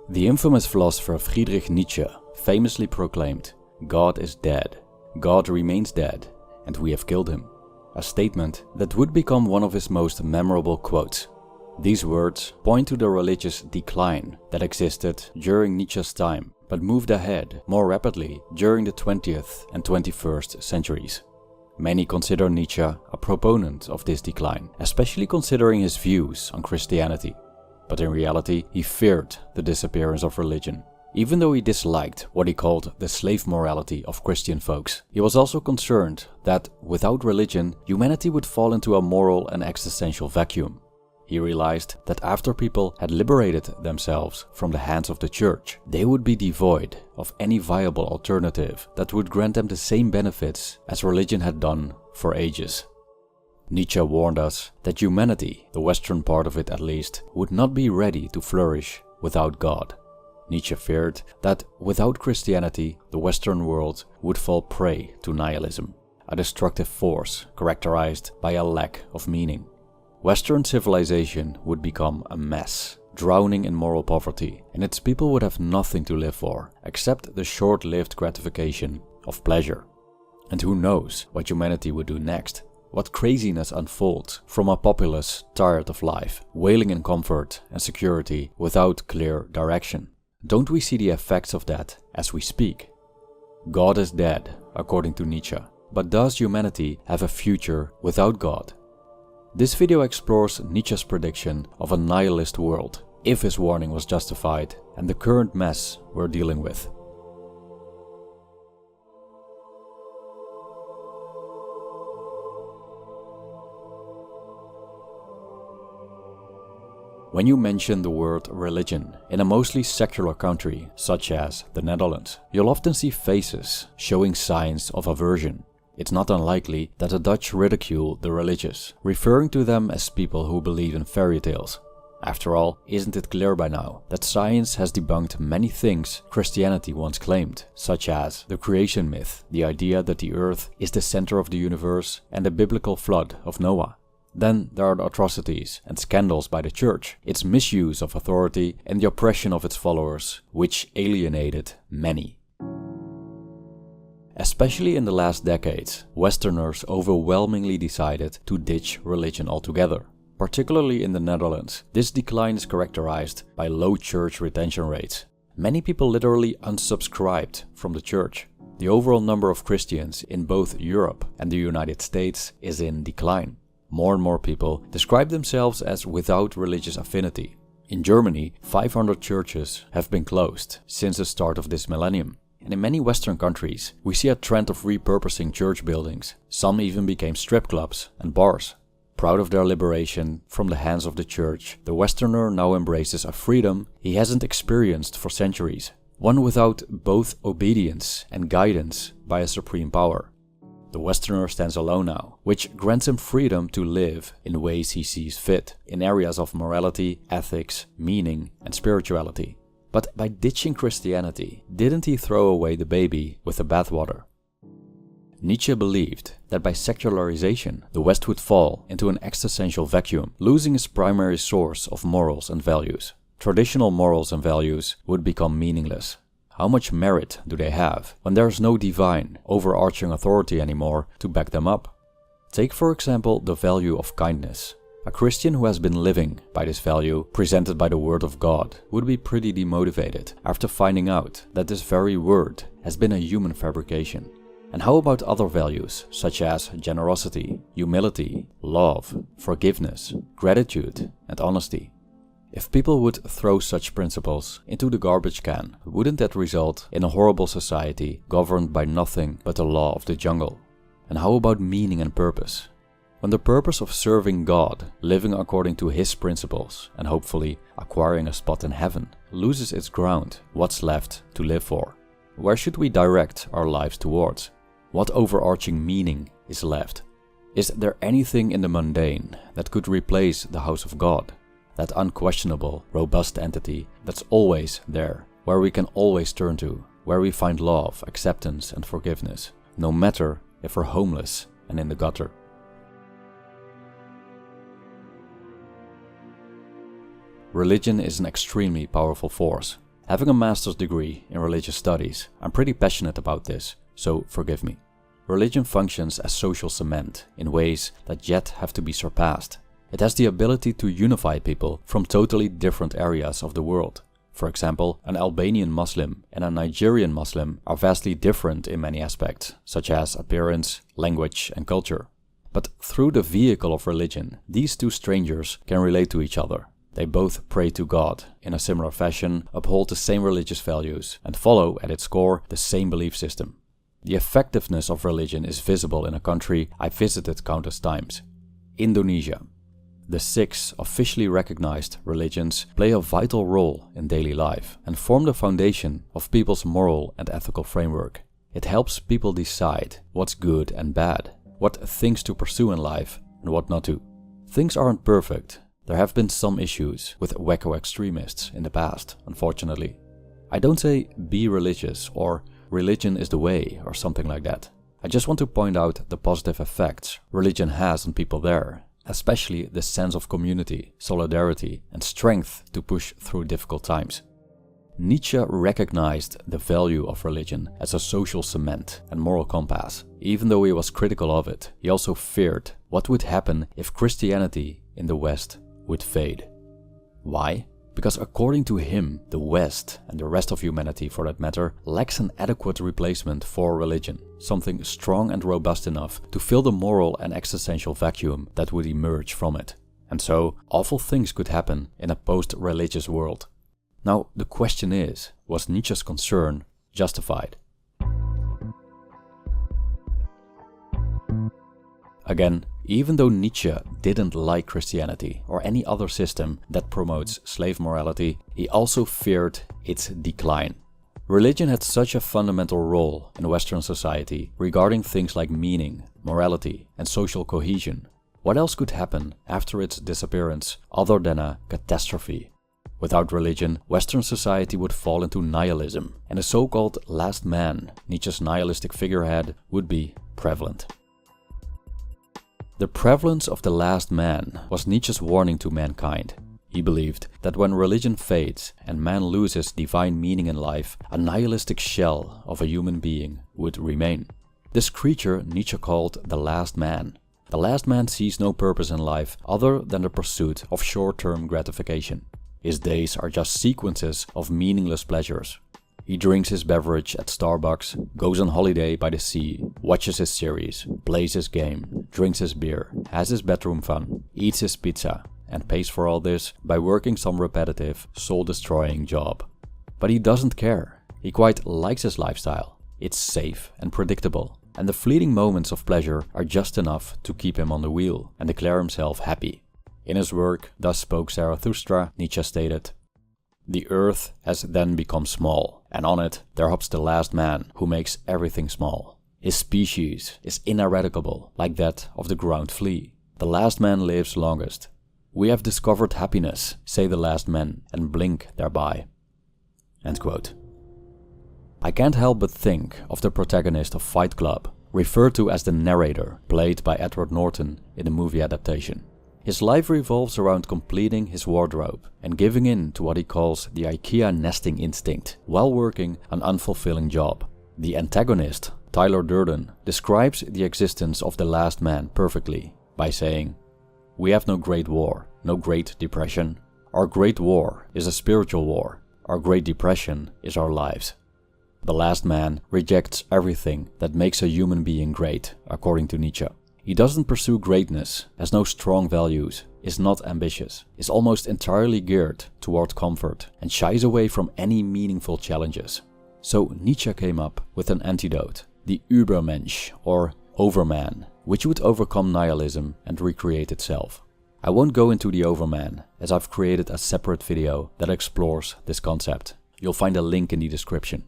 The infamous philosopher Friedrich Nietzsche famously proclaimed, "God is dead, God remains dead, and we have killed him," a statement that would become one of his most memorable quotes. These words point to the religious decline that existed during Nietzsche's time, but moved ahead more rapidly during the 20th and 21st centuries. Many consider Nietzsche a proponent of this decline, especially considering his views on Christianity. But in reality, he feared the disappearance of religion. Even though he disliked what he called the slave morality of Christian folks, he was also concerned that without religion, humanity would fall into a moral and existential vacuum. He realized that after people had liberated themselves from the hands of the church, they would be devoid of any viable alternative that would grant them the same benefits as religion had done for ages. Nietzsche warned us that humanity, the Western part of it at least, would not be ready to flourish without God. Nietzsche feared that without Christianity, the Western world would fall prey to nihilism, a destructive force characterized by a lack of meaning. Western civilization would become a mess, drowning in moral poverty, and its people would have nothing to live for except the short-lived gratification of pleasure. And who knows what humanity would do next? What craziness unfolds from a populace tired of life, wailing in comfort and security without clear direction? Don't we see the effects of that as we speak? God is dead, according to Nietzsche, but does humanity have a future without God? This video explores Nietzsche's prediction of a nihilist world, if his warning was justified, and the current mess we're dealing with. When you mention the word religion in a mostly secular country, such as the Netherlands, you'll often see faces showing signs of aversion. It's not unlikely that the Dutch ridicule the religious, referring to them as people who believe in fairy tales. After all, isn't it clear by now that science has debunked many things Christianity once claimed, such as the creation myth, the idea that the earth is the center of the universe, and the biblical flood of Noah? Then there are the atrocities and scandals by the church, its misuse of authority and the oppression of its followers, which alienated many. Especially in the last decades, Westerners overwhelmingly decided to ditch religion altogether. Particularly in the Netherlands, this decline is characterized by low church retention rates. Many people literally unsubscribed from the church. The overall number of Christians in both Europe and the United States is in decline. More and more people describe themselves as without religious affinity. In Germany, 500 churches have been closed since the start of this millennium. And in many Western countries, we see a trend of repurposing church buildings. Some even became strip clubs and bars. Proud of their liberation from the hands of the church, the Westerner now embraces a freedom he hasn't experienced for centuries. One without both obedience and guidance by a supreme power. The Westerner stands alone now, which grants him freedom to live in ways he sees fit, in areas of morality, ethics, meaning, and spirituality. But by ditching Christianity, didn't he throw away the baby with the bathwater? Nietzsche believed that by secularization, the West would fall into an existential vacuum, losing its primary source of morals and values. Traditional morals and values would become meaningless. How much merit do they have when there is no divine, overarching authority anymore to back them up? Take for example the value of kindness. A Christian who has been living by this value, presented by the word of God, would be pretty demotivated after finding out that this very word has been a human fabrication. And how about other values, such as generosity, humility, love, forgiveness, gratitude, and honesty? If people would throw such principles into the garbage can, wouldn't that result in a horrible society governed by nothing but the law of the jungle? And how about meaning and purpose? When the purpose of serving God, living according to His principles, and hopefully acquiring a spot in heaven, loses its ground, what's left to live for? Where should we direct our lives towards? What overarching meaning is left? Is there anything in the mundane that could replace the house of God? That unquestionable, robust entity that's always there, where we can always turn to, where we find love, acceptance and forgiveness, no matter if we're homeless and in the gutter. Religion is an extremely powerful force, Having a master's degree in religious studies, I'm pretty passionate about this, so forgive me. Religion functions as social cement in ways that yet have to be surpassed. It has the ability to unify people from totally different areas of the world. For example, an Albanian Muslim and a Nigerian Muslim are vastly different in many aspects, such as appearance, language, and culture. But through the vehicle of religion, these two strangers can relate to each other. They both pray to God in a similar fashion, uphold the same religious values, and follow, at its core, the same belief system. The effectiveness of religion is visible in a country I visited countless times: Indonesia. The 6 officially recognized religions play a vital role in daily life and form the foundation of people's moral and ethical framework. It helps people decide what's good and bad, what things to pursue in life and what not to. Things aren't perfect. There have been some issues with wacko extremists in the past, unfortunately. I don't say be religious or religion is the way or something like that. I just want to point out the positive effects religion has on people there, especially the sense of community, solidarity, and strength to push through difficult times. Nietzsche recognized the value of religion as a social cement and moral compass. Even though he was critical of it, he also feared what would happen if Christianity in the West would fade. Why? Because according to him, the West, and the rest of humanity for that matter, lacks an adequate replacement for religion, something strong and robust enough to fill the moral and existential vacuum that would emerge from it. And so, awful things could happen in a post-religious world. Now, the question is, was Nietzsche's concern justified? Again, even though Nietzsche didn't like Christianity or any other system that promotes slave morality, he also feared its decline. Religion had such a fundamental role in Western society regarding things like meaning, morality, and social cohesion. What else could happen after its disappearance other than a catastrophe? Without religion, Western society would fall into nihilism, and the so-called last man, Nietzsche's nihilistic figurehead, would be prevalent. The prevalence of the last man was Nietzsche's warning to mankind. He believed that when religion fades and man loses divine meaning in life, a nihilistic shell of a human being would remain. This creature Nietzsche called the last man. The last man sees no purpose in life other than the pursuit of short-term gratification. His days are just sequences of meaningless pleasures. He drinks his beverage at Starbucks, goes on holiday by the sea, watches his series, plays his game, drinks his beer, has his bedroom fun, eats his pizza, and pays for all this by working some repetitive, soul-destroying job. But he doesn't care. He quite likes his lifestyle. It's safe and predictable, and the fleeting moments of pleasure are just enough to keep him on the wheel and declare himself happy. In his work, Thus Spoke Zarathustra, Nietzsche stated, "The earth has then become small, and on it there hops the last man who makes everything small. His species is ineradicable, like that of the ground flea. The last man lives longest. We have discovered happiness, say the last men, and blink thereby." End quote. I can't help but think of the protagonist of Fight Club, referred to as the narrator, played by Edward Norton in the movie adaptation. His life revolves around completing his wardrobe and giving in to what he calls the IKEA nesting instinct while working an unfulfilling job. The antagonist, Tyler Durden, describes the existence of the last man perfectly by saying, "We have no great war, no great depression. Our great war is a spiritual war. Our great depression is our lives." The last man rejects everything that makes a human being great, according to Nietzsche. He doesn't pursue greatness, has no strong values, is not ambitious, is almost entirely geared toward comfort, and shies away from any meaningful challenges. So Nietzsche came up with an antidote, the Übermensch, or Overman, which would overcome nihilism and recreate itself. I won't go into the Overman, as I've created a separate video that explores this concept. You'll find a link in the description.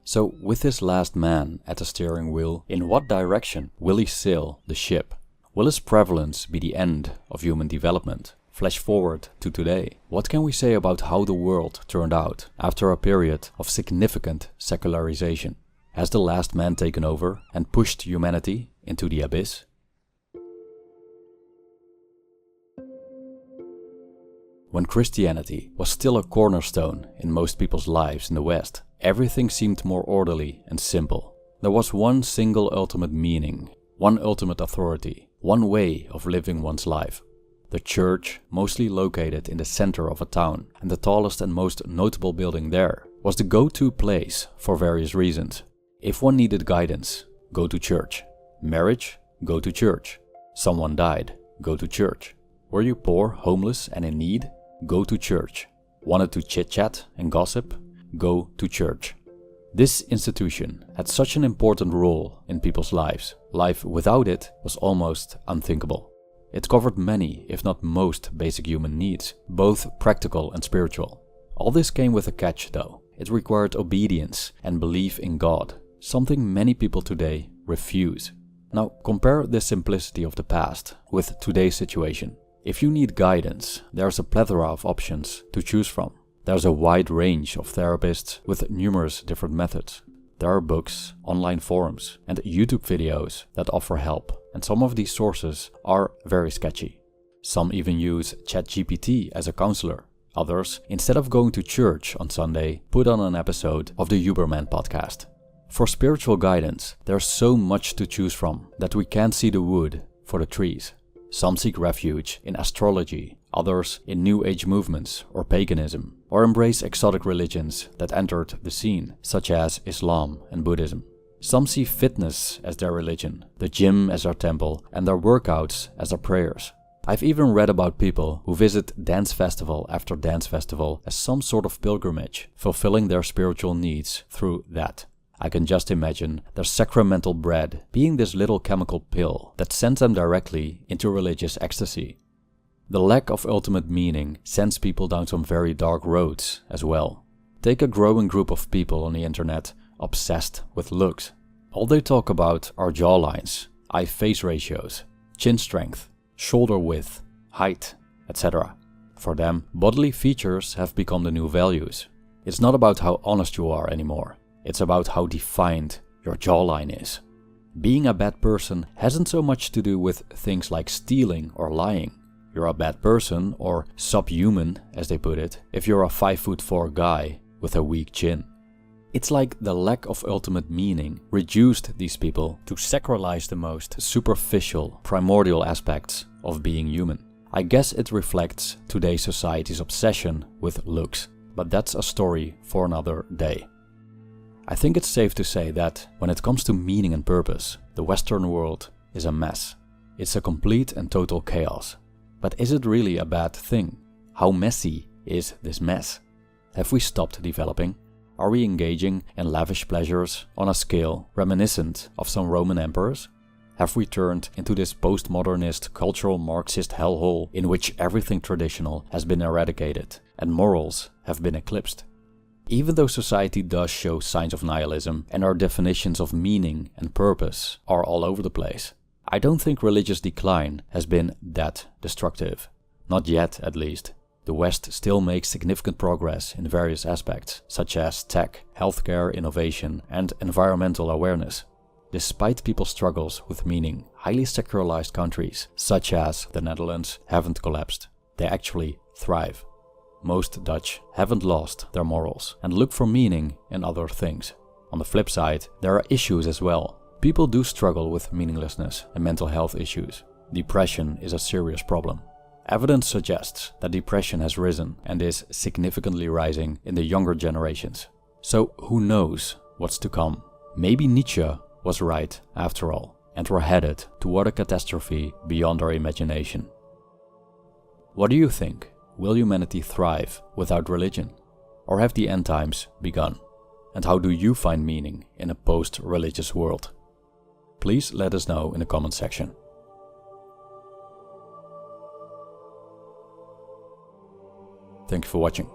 So, with this last man at the steering wheel, in what direction will he sail the ship? Will his prevalence be the end of human development? Flash forward to today. What can we say about how the world turned out after a period of significant secularization? Has the last man taken over and pushed humanity into the abyss? when Christianity was still a cornerstone in most people's lives in the West, everything seemed more orderly and simple. There was one single ultimate meaning, one ultimate authority, one way of living one's life. The church, mostly located in the center of a town, and the tallest and most notable building there, was the go-to place for various reasons. If one needed guidance, go to church. Marriage, go to church. Someone died, go to church. Were you poor, homeless and in need? Go to church. Wanted to chit-chat and gossip? Go to church. This institution had such an important role in people's lives. Life without it was almost unthinkable. It covered many, if not most, basic human needs, both practical and spiritual. All this came with a catch though. It required obedience and belief in God, something many people today refuse. Now compare the simplicity of the past with today's situation. If you need guidance, there's a plethora of options to choose from. There's a wide range of therapists with numerous different methods. There are books, online forums, and YouTube videos that offer help, and some of these sources are very sketchy. Some even use ChatGPT as a counselor. Others, instead of going to church on Sunday, put on an episode of the Huberman podcast. For spiritual guidance, there's so much to choose from that we can't see the wood for the trees. Some seek refuge in astrology, others in New Age movements or paganism, or embrace exotic religions that entered the scene, such as Islam and Buddhism. Some see fitness as their religion, the gym as their temple, and their workouts as their prayers. I've even read about people who visit dance festival after dance festival as some sort of pilgrimage, fulfilling their spiritual needs through that. I can just imagine their sacramental bread being this little chemical pill that sends them directly into religious ecstasy. The lack of ultimate meaning sends people down some very dark roads as well. Take a growing group of people on the internet obsessed with looks. All they talk about are jawlines, eye-face ratios, chin strength, shoulder width, height, etc. For them, bodily features have become the new values. It's not about how honest you are anymore. It's about how defined your jawline is. Being a bad person hasn't so much to do with things like stealing or lying. You're a bad person, or subhuman as they put it, if you're a 5'4" guy with a weak chin. It's like the lack of ultimate meaning reduced these people to sacralize the most superficial, primordial aspects of being human. I guess it reflects today's society's obsession with looks, but that's a story for another day. I think it's safe to say that when it comes to meaning and purpose, the Western world is a mess. It's a complete and total chaos. But is it really a bad thing? How messy is this mess? Have we stopped developing? Are we engaging in lavish pleasures on a scale reminiscent of some Roman emperors? Have we turned into this postmodernist cultural Marxist hellhole in which everything traditional has been eradicated and morals have been eclipsed? Even though society does show signs of nihilism and our definitions of meaning and purpose are all over the place, I don't think religious decline has been that destructive. Not yet, at least. The West still makes significant progress in various aspects, such as tech, healthcare innovation, and environmental awareness. Despite people's struggles with meaning, highly secularized countries, such as the Netherlands, haven't collapsed. They actually thrive. Most Dutch haven't lost their morals and look for meaning in other things. On the flip side, there are issues as well. People do struggle with meaninglessness and mental health issues. Depression is a serious problem. Evidence suggests that depression has risen and is significantly rising in the younger generations. So who knows what's to come? Maybe Nietzsche was right after all, and we're headed toward a catastrophe beyond our imagination. What do you think? Will humanity thrive without religion? Or have the end times begun? And how do you find meaning in a post-religious world? Please let us know in the comment section. Thank you for watching.